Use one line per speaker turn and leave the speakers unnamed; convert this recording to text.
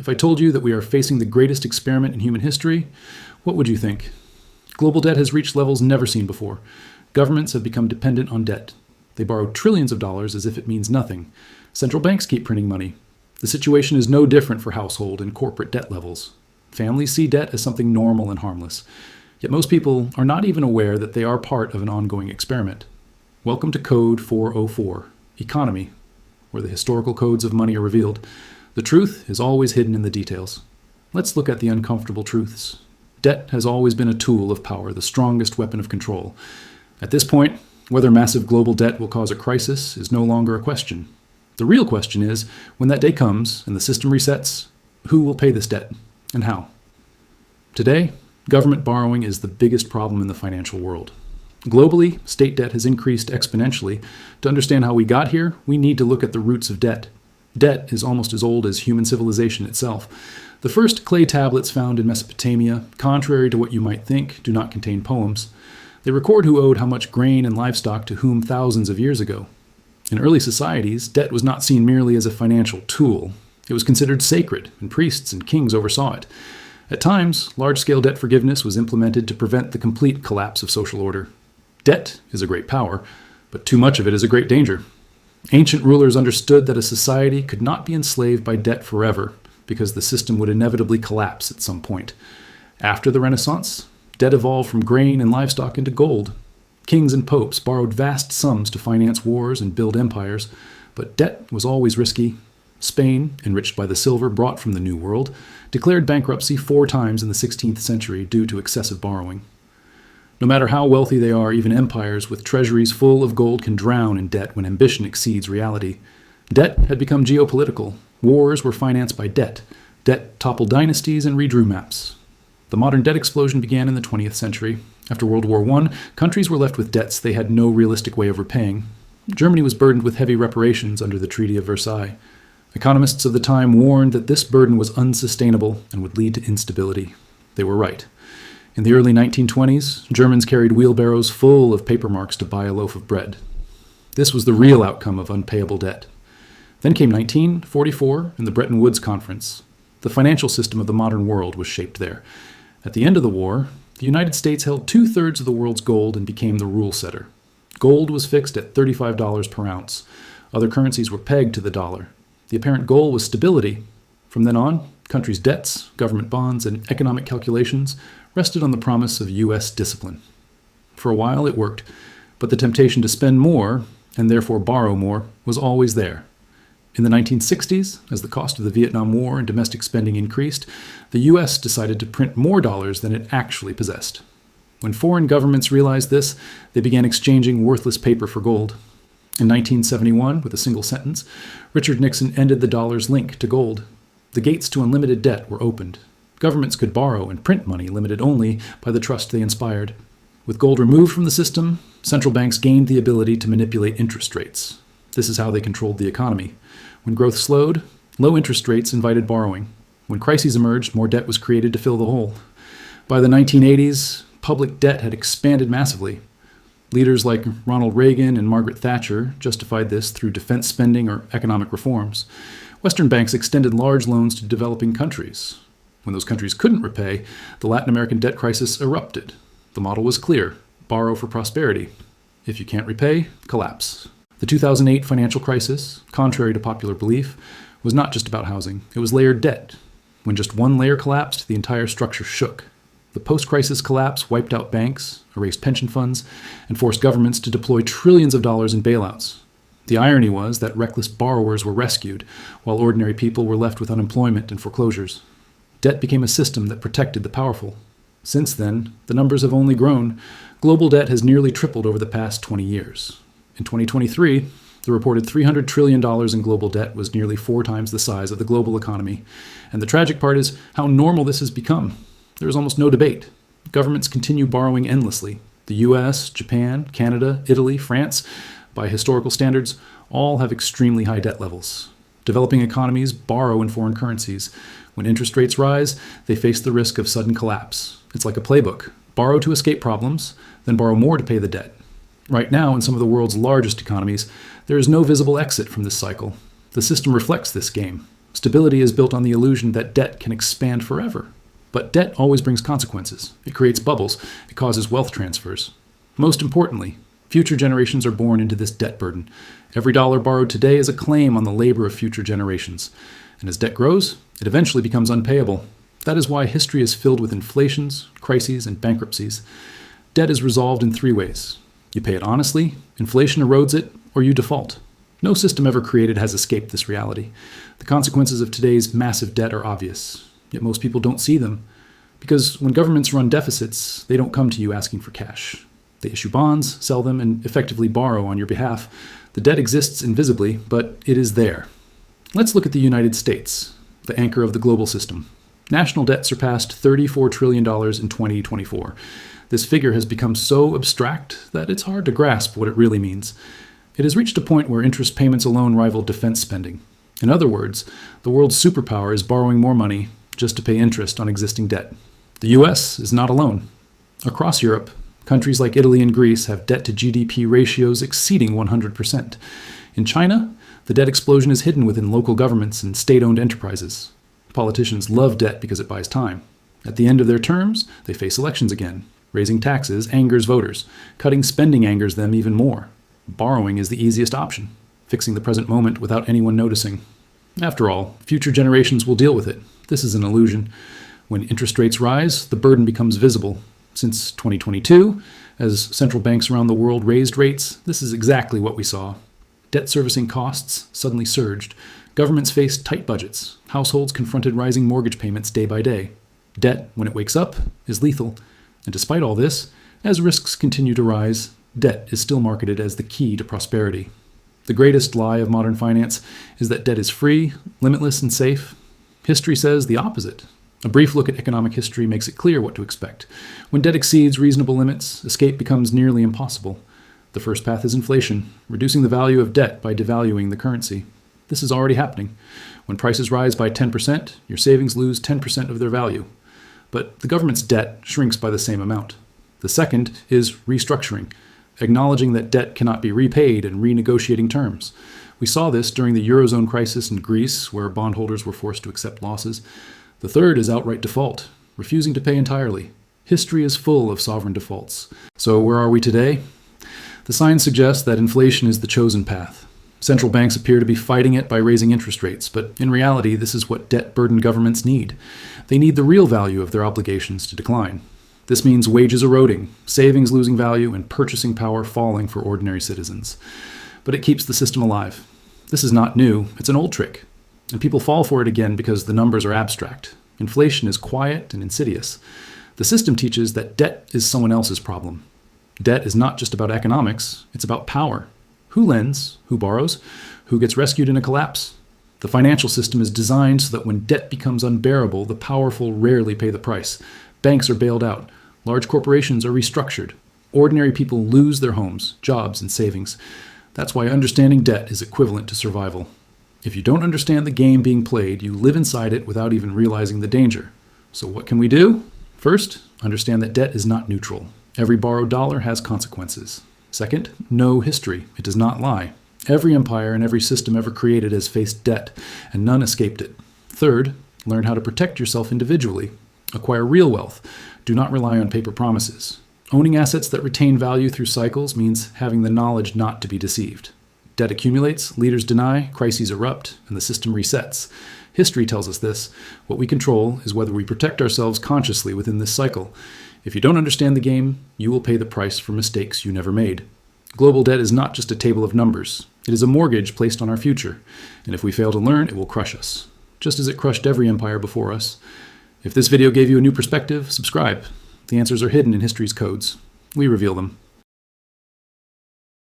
If I told you that we are facing the greatest experiment in human history, what would you think? Global debt has reached levels never seen before. Governments have become dependent on debt. They borrow trillions of dollars as if it means nothing. Central banks keep printing money. The situation is no different for household and corporate debt levels. Families see debt as something normal and harmless. Yet most people are not even aware that they are part of an ongoing experiment. Welcome to Code 404, Economy, where the historical codes of money are revealed. The truth is always hidden in the details. Let's look at the uncomfortable truths. Debt has always been a tool of power, the strongest weapon of control. At this point, whether massive global debt will cause a crisis is no longer a question. The real question is, when that day comes and the system resets, who will pay this debt and how? Today, government borrowing is the biggest problem in the financial world. Globally, state debt has increased exponentially. To understand how we got here, we need to look at the roots of debt. Debt is almost as old as human civilization itself. The first clay tablets found in Mesopotamia, contrary to what you might think, do not contain poems. They record who owed how much grain and livestock to whom thousands of years ago. In early societies, debt was not seen merely as a financial tool. It was considered sacred, and priests and kings oversaw it. At times, large-scale debt forgiveness was implemented to prevent the complete collapse of social order. Debt is a great power, but too much of it is a great danger. Ancient rulers understood that a society could not be enslaved by debt forever, because the system would inevitably collapse at some point. After the Renaissance, debt evolved from grain and livestock into gold. Kings and popes borrowed vast sums to finance wars and build empires, but debt was always risky. Spain, enriched by the silver brought from the New World, declared bankruptcy 4 times in the 16th century due to excessive borrowing. No matter how wealthy they are, even empires with treasuries full of gold can drown in debt when ambition exceeds reality. Debt had become geopolitical. Wars were financed by debt. Debt toppled dynasties and redrew maps. The modern debt explosion began in the 20th century. After World War I, countries were left with debts they had no realistic way of repaying. Germany was burdened with heavy reparations under the Treaty of Versailles. Economists of the time warned that this burden was unsustainable and would lead to instability. They were right. In the early 1920s, Germans carried wheelbarrows full of paper marks to buy a loaf of bread. This was the real outcome of unpayable debt. Then came 1944 and the Bretton Woods Conference. The financial system of the modern world was shaped there. At the end of the war, the United States held 2/3 of the world's gold and became the rule setter. Gold was fixed at $35 per ounce. Other currencies were pegged to the dollar. The apparent goal was stability. From then on, countries' debts, government bonds, and economic calculations rested on the promise of U.S. discipline. For a while it worked, but the temptation to spend more, and therefore borrow more, was always there. In the 1960s, as the cost of the Vietnam War and domestic spending increased, the U.S. decided to print more dollars than it actually possessed. When foreign governments realized this, they began exchanging worthless paper for gold. In 1971, with a single sentence, Richard Nixon ended the dollar's link to gold. The gates to unlimited debt were opened. Governments could borrow and print money limited only by the trust they inspired. With gold removed from the system, central banks gained the ability to manipulate interest rates. This is how they controlled the economy. When growth slowed, low interest rates invited borrowing. When crises emerged, more debt was created to fill the hole. By the 1980s, public debt had expanded massively. Leaders like Ronald Reagan and Margaret Thatcher justified this through defense spending or economic reforms. Western banks extended large loans to developing countries. When those countries couldn't repay, the Latin American debt crisis erupted. The model was clear: borrow for prosperity. If you can't repay, collapse. The 2008 financial crisis, contrary to popular belief, was not just about housing. It was layered debt. When just one layer collapsed, the entire structure shook. The post-crisis collapse wiped out banks, erased pension funds, and forced governments to deploy trillions of dollars in bailouts. The irony was that reckless borrowers were rescued, while ordinary people were left with unemployment and foreclosures. Debt became a system that protected the powerful. Since then, the numbers have only grown. Global debt has nearly tripled over the past 20 years. In 2023, the reported $300 trillion in global debt was nearly 4 times the size of the global economy. And the tragic part is how normal this has become. There is almost no debate. Governments continue borrowing endlessly. The US, Japan, Canada, Italy, France, by historical standards, all have extremely high debt levels. Developing economies borrow in foreign currencies. When interest rates rise, they face the risk of sudden collapse. It's like a playbook. Borrow to escape problems, then borrow more to pay the debt. Right now, in some of the world's largest economies, there is no visible exit from this cycle. The system reflects this game. Stability is built on the illusion that debt can expand forever. But debt always brings consequences. It creates bubbles. It causes wealth transfers. Most importantly, future generations are born into this debt burden. Every dollar borrowed today is a claim on the labor of future generations. And as debt grows, it eventually becomes unpayable. That is why history is filled with inflations, crises, and bankruptcies. Debt is resolved in three ways. You pay it honestly, inflation erodes it, or you default. No system ever created has escaped this reality. The consequences of today's massive debt are obvious, yet most people don't see them. Because when governments run deficits, they don't come to you asking for cash. They issue bonds, sell them, and effectively borrow on your behalf. The debt exists invisibly, but it is there. Let's look at the United States, the anchor of the global system. National debt surpassed $34 trillion in 2024. This figure has become so abstract that it's hard to grasp what it really means. It has reached a point where interest payments alone rival defense spending. In other words, the world's superpower is borrowing more money just to pay interest on existing debt. The US is not alone. Across Europe, countries like Italy and Greece have debt-to-GDP ratios exceeding 100%. In China, the debt explosion is hidden within local governments and state-owned enterprises. Politicians love debt because it buys time. At the end of their terms, they face elections again. Raising taxes angers voters. Cutting spending angers them even more. Borrowing is the easiest option, fixing the present moment without anyone noticing. After all, future generations will deal with it. This is an illusion. When interest rates rise, the burden becomes visible. Since 2022, as central banks around the world raised rates, this is exactly what we saw. Debt servicing costs suddenly surged. Governments faced tight budgets. Households confronted rising mortgage payments day by day. Debt, when it wakes up, is lethal. And despite all this, as risks continue to rise, debt is still marketed as the key to prosperity. The greatest lie of modern finance is that debt is free, limitless, and safe. History says the opposite. A brief look at economic history makes it clear what to expect. When debt exceeds reasonable limits, escape becomes nearly impossible. The first path is inflation, reducing the value of debt by devaluing the currency. This is already happening. When prices rise by 10%, your savings lose 10% of their value. But the government's debt shrinks by the same amount. The second is restructuring, acknowledging that debt cannot be repaid and renegotiating terms. We saw this during the Eurozone crisis in Greece, where bondholders were forced to accept losses. The third is outright default, refusing to pay entirely. History is full of sovereign defaults. So where are we today? The signs suggest that inflation is the chosen path. Central banks appear to be fighting it by raising interest rates, but in reality, this is what debt-burdened governments need. They need the real value of their obligations to decline. This means wages eroding, savings losing value, and purchasing power falling for ordinary citizens. But it keeps the system alive. This is not new, it's an old trick. And people fall for it again because the numbers are abstract. Inflation is quiet and insidious. The system teaches that debt is someone else's problem. Debt is not just about economics, it's about power. Who lends? Who borrows? Who gets rescued in a collapse? The financial system is designed so that when debt becomes unbearable, the powerful rarely pay the price. Banks are bailed out. Large corporations are restructured. Ordinary people lose their homes, jobs, and savings. That's why understanding debt is equivalent to survival. If you don't understand the game being played, you live inside it without even realizing the danger. So what can we do? First, understand that debt is not neutral. Every borrowed dollar has consequences. Second, know history. It does not lie. Every empire and every system ever created has faced debt, and none escaped it. Third, learn how to protect yourself individually. Acquire real wealth. Do not rely on paper promises. Owning assets that retain value through cycles means having the knowledge not to be deceived. Debt accumulates, leaders deny, crises erupt, and the system resets. History tells us this. What we control is whether we protect ourselves consciously within this cycle. If you don't understand the game, you will pay the price for mistakes you never made. Global debt is not just a table of numbers. It is a mortgage placed on our future. And if we fail to learn, it will crush us, just as it crushed every empire before us. If this video gave you a new perspective, subscribe. The answers are hidden in history's codes. We reveal them.